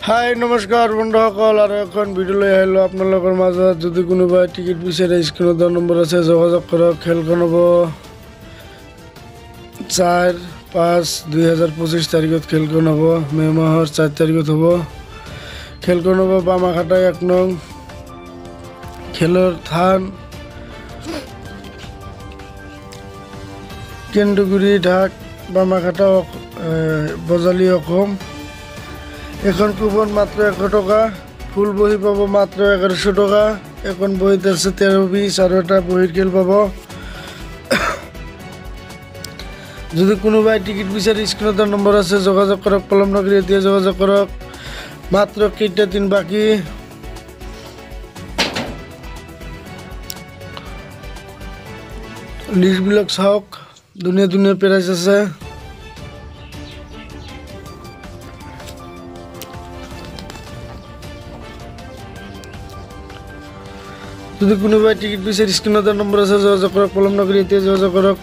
হাই নমস্কাৰ বন্ধুসকল আৰু এখন ভিডিঅ' লৈ আহিলোঁ আপোনালোকৰ মাজত। যদি কোনোবাই টিকেট বিচাৰে স্ক্ৰীণত দিয়া নম্বৰ আছে, যোগাযোগ কৰক। খেলখন হ'ব 4-5-2025 তাৰিখত খেলখন হ'ব। মে মাহৰ 4 তাৰিখত হ'ব খেলখন হ'ব। বামাখাটা 1 নং খেলৰ থান কেন্দুগুৰি ঢাক বামাখাটা বজালী অসম। এখন কুপন মাত্ৰ 100 টকা, ফুল বহি পাব মাত্ৰ 1100 টকা। এখন বহীত আছে 13 পিচ আৰু এটা বহীৰ খেল পাব। যদি কোনোবাই টিকেট বিচাৰি স্ক্ৰীণত নম্বৰ আছে, যোগাযোগ কৰক। পলম নকৰি এতিয়া যোগাযোগ কৰক। মাত্ৰ কেইটা দিন বাকী। লিষ্টবিলাক চাওক, ধুনীয়া ধুনীয়া প্ৰাইজ আছে। যদি কোনোবাই টিকেট বিচাৰি স্ক্ৰীণত নম্বৰ আছে, যোগাযোগ কৰক। পলম নকৰি এতিয়া যোগাযোগ কৰক।